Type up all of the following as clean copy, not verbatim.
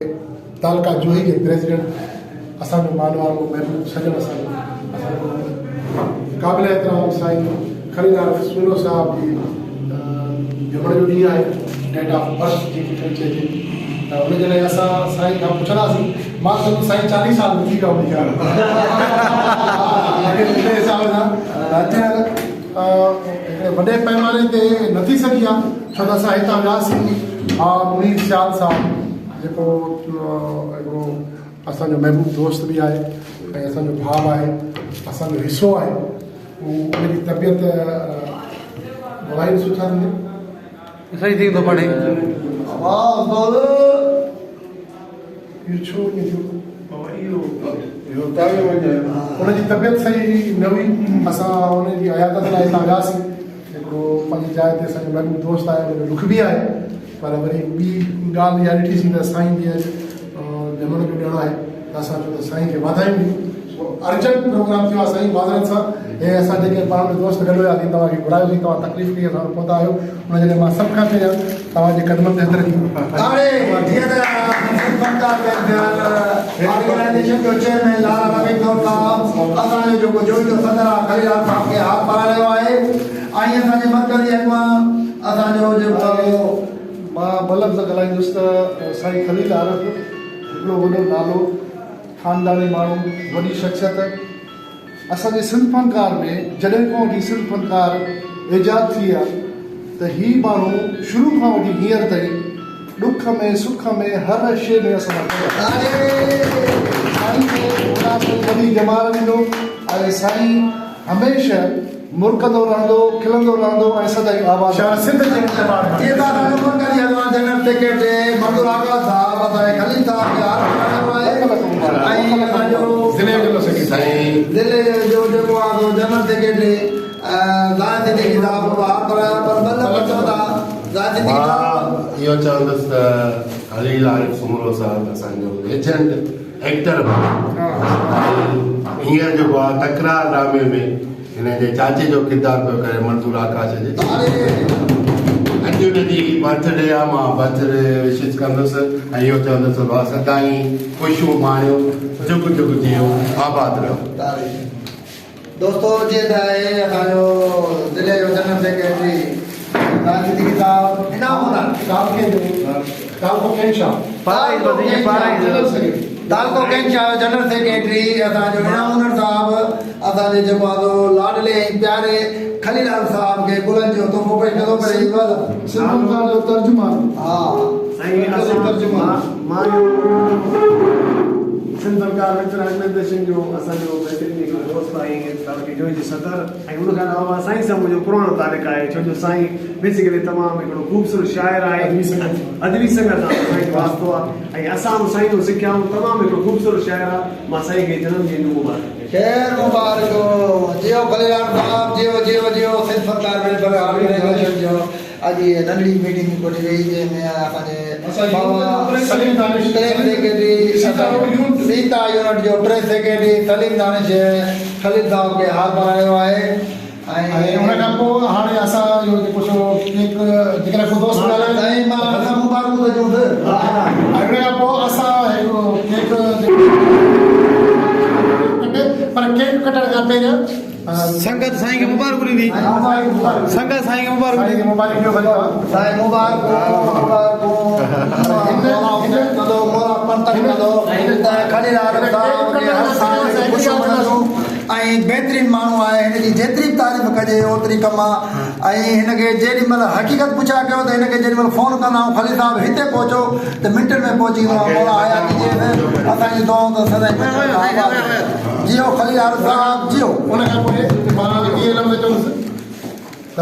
तालका जोही के प्रेसिडेंट असांजो मानवारो महबूब सजन असांजो क़ाबिल एहतराम साईं खरीदार सुनो साहब जी जमण जो ॾींहुं आहे डेट ऑफ बर्थ जेकी चइजे त हुन जे लाइ असां साईं खां पुछंदासीं। मां चयो साईं 40 साल थी विया हुन हिसाब सां हिकिड़े वॾे पैमाने ते न थी सघी आहे छो त असां हितां वियासीं। हा मुनीर सियाल साहब जेको हिकिड़ो असांजो महबूब दोस्त बि आहे ऐं असांजो भाउ आहे, असांजो हिसो आहे। उनजी तबियत इलाही सुठा थींदी सही थींदो पढ़े उनजी तबियत सही न हुई। असां उनजी अयादत लाइ हितां वियासीं। हिकिड़ो पंहिंजी जाइ ते असांजो महबूब दोस्त आहे, उनजो दुख बि आहे, पर वरी ॿी ॻाल्हि इहा ॾिठीसीं त साईं जी जमण जो ॾिणु आहे त असां चयो त साईं खे वाधायूं ॾियूं। अर्जेंट प्रोग्राम थियो आहे साईं माज़रत सां। हे असां जेके पाण में दोस्त गॾु हुयासीं तव्हांखे घुरायोसीं, तव्हां तकलीफ़ कई, असां पहुता आहियो। हुनजे लाइ मां सभु खां पहिरियां तव्हांजे कदमनि ते हथ रखी ऑर्गेनाइजेशन जो चेयरमैन लाला रफीक साहब असांजो जेको जोई जो सदर आहे खलीलाल साहब खे हाथ पाराए रहियो आहे। ऐं असांजे मर्कज़ी अॻुवां असांजो जेको मां मतिलबु सां ॻाल्हाईंदुसि त साईं खलील आरफ हिकिड़ो वॾो नालो, ख़ानदानी माण्हू, वॾी शख़्सियत। असांजे सिंध फनकार में जॾहिं खां वठी सिंध फनकार ईजाद थी आहे त ही माण्हू शुरू खां वठी हींअर ताईं ॾुख में सुख में हर शइ में असां साईं खे वॾी जमाल ॾिनो। ऐं साईं हमेशह मुरकंदो रहंदो, खिलंदो रहंदो ऐं सदाईं आवाज़ सिंध जे जनरल सेक्रेटरी मधुर आका साहब असांजे खलील साहब खे ज़िले जो जेको आहे जनरल सेक्रेटरी इहो चवंदुसि त खलील आरिफ सुमरो साहब असांजो लेजेंड एक्टर हींअर जेको आहे तकरार ड्रामे में हिन जे चाचे जो किरदारु पियो करे मज़दूर आकाश जे। अॼु हुनजी बर्थडे आहे, मां बर्थडे विशिस कंदुसि ऐं इहो चवंदुसि भाउ सदाईं ख़ुशियूं माणियो, जुग जुग जियो, आबाद रहो। दोस्तो जीअं त आहे असांजो ज़िले जो जनरल सेक्रेटरी राजनीति साहब इनाम तालको कैंशा जनरल सेक्रेटरी असांजो इनाम साहब असांजे जेको आहे लाडले ऐं प्यारे खलीलाल साहब खे गुलनि जो तोहफ़ो पेश कंदो करे सिंध जो तर्जुमान। हा सिंध फनकार मित्र ऑर्गेनाइजेशन जो असांजो बहितरीन दोस्त आहे तालके जोई जी सदर। ऐं उनखां अलावा साईं सां मुंहिंजो पुराणो तालिक़ आहे, छो जो साईं बेसिकली तमामु हिकिड़ो ख़ूबसूरत शाइर आहे, अदबी संगत आहे, साईं जो वास्तो आहे। ऐं असां बि साईं जो सिखिया आहियूं, तमामु हिकिड़ो ख़ूबसूरत शाइर आहे। मां साईं खे जनम ॾींहुं मुबारक ख़ैर मुबारक हो। जियो खलीलाल साहब, जियो जियो जियो। सिंध फनकार मित्र ऑर्गेनाइजेशन जो अॼु ये नंढड़ी मीटिंग कोठी वई जंहिंमें असांजे बाबा सलीम दानिश सेक्रेटरी रीता यूनिट जो प्रेस सेक्रेटरी सलीम दानिश खलील साहब खे हाथ पारायो आहे। ऐं हुन खां पोइ हाणे असां इहो जेको केक जेकॾहिं को दोस्त ॻाल्हाए मां असां मुबारक थो ॾियूं। ऐं हुन खां पोइ असां हिकिड़ो केक पर केक कटण खां पहिरियों संगत साईं खे मुबारक ॾींदी, संगत साईं खे मुबारक ॾींदी। साईं मुबारक ऐं बहितरीन माण्हू आहे, हिनजी जेतिरी बि तारीफ़ कजे ओतिरी कमु आहे। ऐं हिनखे जेॾी महिल हक़ीक़त पुछा कयो त हिनखे जेॾी महिल फ़ोन कंदा आहियूं खलील साहब हिते पहुचो त मिंटनि में पहुची वेंदो आहे। असांजी दुआऊं त सदाईं जियो खलील साहब जियो। उन खां पोइ मां इहे लफ़्ज़ चवंदुसि त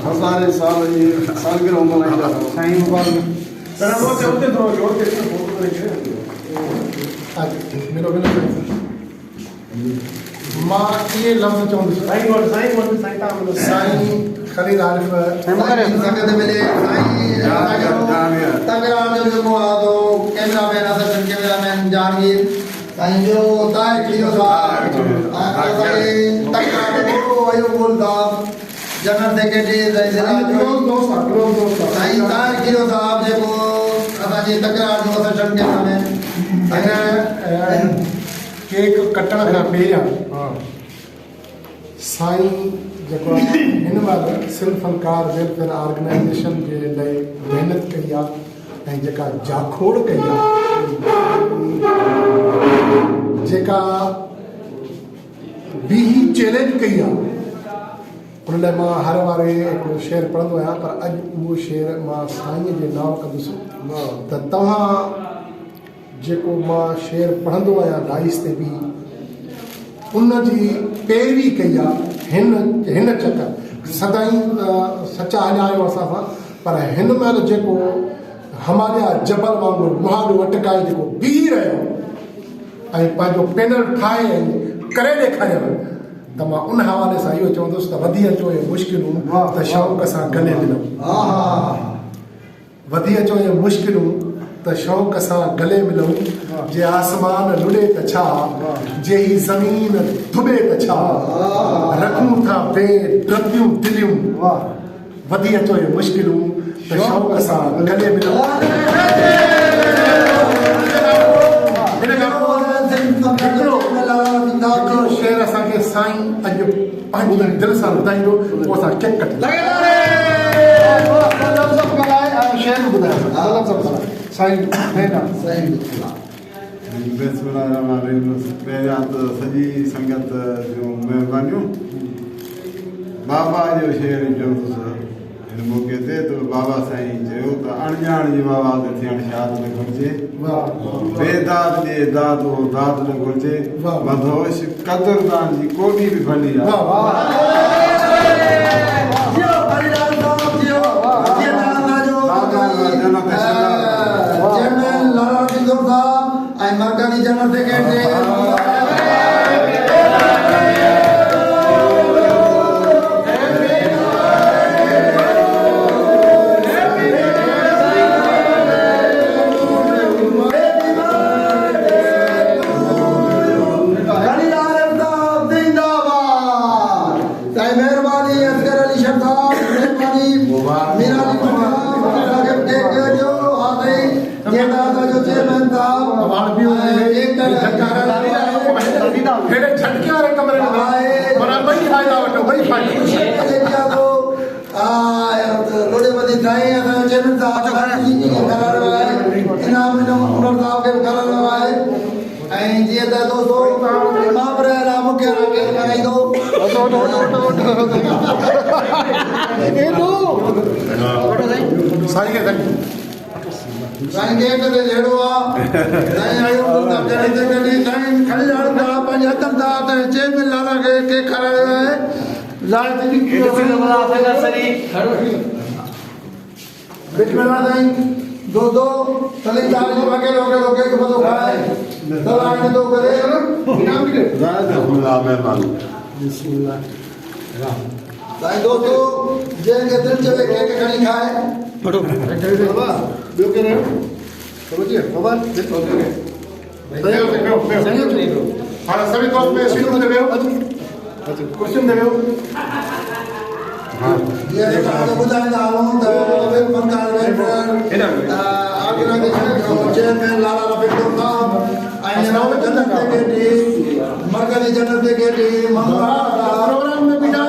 हज़ारे साल जी सालगिरह मल्हाईंदा साईं मुबारक। मां इहे लफ़्ज़ चवंदुसि साईं खलील आरिफ संगत मिले साईं जेको आहे कैमरामैन असिस्टेंट कैमरामैन जहांगीर साईं जो ताहिर खीरो साहब जनरल सेक्रेटरी साईं ताहिर खीरो साहब जेको जी तकरार जो असां चंगे में हिन केक कटण खां पहिरियां साईं जेको आहे हिन महिल सिंध फनकार वेलफेयर ऑर्गेनाइजेशन जे लाइ महिनत कई आहे ऐं जेका जाखोड़ कई आहे जेका ॿी चैलेंज कई आहे उन लाइ मां हर वारे हिकिड़ो शेर पढ़ंदो आहियां पर अॼु उहो शेर मां साईंअ जे नाम कंदुसि त तव्हां जेको मां शेर पढ़ंदो आहियां डाइस ते बि उन जी पैरवी कई आहे हिन चकर सदाई सचा हलिया असां सां पर हिन महिल जेको हमालिया जबल वांगुरु मुहाॾो अटकाए जेको बीह रहियो ऐं पंहिंजो पैनल ठाहे ऐं करे ॾेखारियो त मां उन हवाले सां इहो चवंदुसि त वधी अचो इहे मुश्किलूं त शौक़ सां गले मिलूं वधी अचो इहे मुश्किलूं त शौक़ सां गले मिलूं जे आसमान लुॾे त छा जे ही ज़मीन धुॿे त छा रखूं था बेडबियूं दिलियूं वधी अचो इहे मुश्किलूं त शौक़ सां गले मिलूं हिकिड़ो शेर असांखे साईं अॼु पंहिंजी दिलि सां ॿुधाईंदो पोइ असां केक कटींदासीं शेर ॿुधायो साईं पहिरियां त सॼी संगत जूं महिरबानियूं बाबा जो शेर चवंदुसि हिन मौक़े ते त बाबा साईं चयो त अणॼाण जी बाबा ते थियणु शाद न घुरिजे बेदाद ॾे दाद हो दाद न घुरिजे मधोश कदरदान जी कोडी बि भली आहे मरकज़ी जनरल सेक्रेटरी झटके वारे कमरे में माना ॿई फ़ाइदा वठो ॿई फ़ाइदा लोॾे ॿधी ठाही असांजो चेयरमैन साहब इनाम उमर साहब खे बि कराइणो आहे ऐं जीअं त दोस्तो महाबर मुख्य ॻाल्हाईंदो साईं खे साईं केक ते जहिड़ो आहे साईं आयो साईं खणी ॼाण पंहिंजे हथनि सां त चेयरमैन लाला खे केक खारायो आहे बिस्मिल्लाह साईं दो सलीम साहब जी अकेलो अकेलो केक बदो खाए दवा ने दो करे इनाम भी बिस्मिल्लाह साईं दोस्तो जंहिंखे दिलि चवे केक खणी खाए फटो बाबा ॿियो केरु समझिए बाबा हाणे सभी दोस्त में सीटूं ते वेहो कुर्सियुनि ते वेहो जीअं त तव्हांखे ॿुधाईंदा हलूं त फनकार वेलफेयर ऑर्गेनाइजेशन जो चेयरमैन लाला रफ़ीकुर साहब ऐं जनरल सेक्रेटरी मरकज़ी जनरल सेक्रेटरी प्रोग्राम में बीठा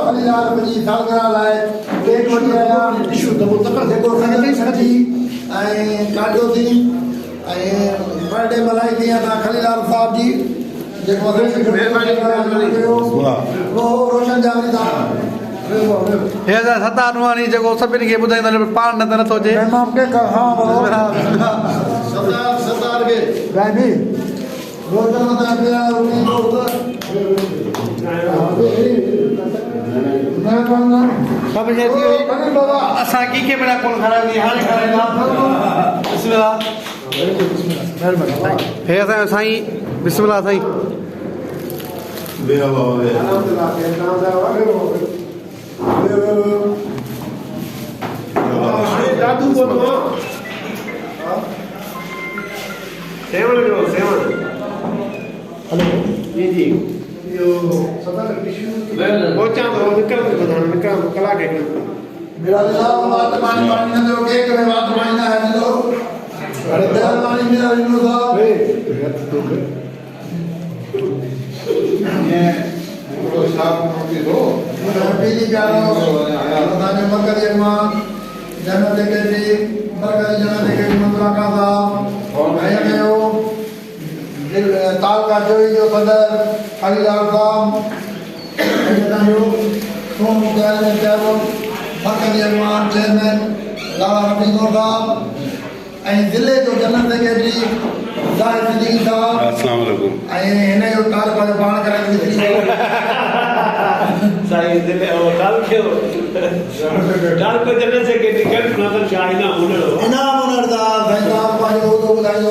अलीलाल जी सालगिरह लाइ केक वठी आया जेको संगत सजी ऐं काटियो थी ऐं बर्थडे मल्हाई थी असां खलीलाल साहब जी जेको रोशन जावरी साहब हे सता अनुवानी जेको सभिनी खे ॿुधाईंदो पाण न त नथो अचे सरदार खे भाई असां कंहिंखे बिना कोन खाराईंदी हाणे खाराईंदा बिस्मिल्लाह हे असांजो साईं बिस्मिल्लाह साईं वेहो जादू बोलो सेवन जो सेवन हेलो जी जी यो सदा टिश्यू पहुंचा तो विक्रम को बताना विक्रम कला के मेरा साहब बात पानी पानी न दो केक में बात पानी ना है लो अरे तेल पानी मेरा लो साहब ये वो साहब की दो पीली प्यारो दाने मकर ये मां जन्नत के जी बरकत जन्नत के मंत्रा का साहब और मैं हो दिल ताल का जो सदर हरिलाल साहब कहता हूं तुम क्या चाहो बरकत ये मां चेयरमैन लाला रफीक साहब ऐं ज़िले जो जनरल सेक्रेटरी ज़ाहिर सिद्दीकी साहब अस्सलाम वालेकुम ऐं हिन जो ताल पाण कराए विकिणी साईं दिले ओ डाल के जनरल सेक्रेटरी कैंप नजर चाइना उन्हें इनाम उन्हनि सां साईं साहब पंहिंजो उहिदो ॿुधाईंदो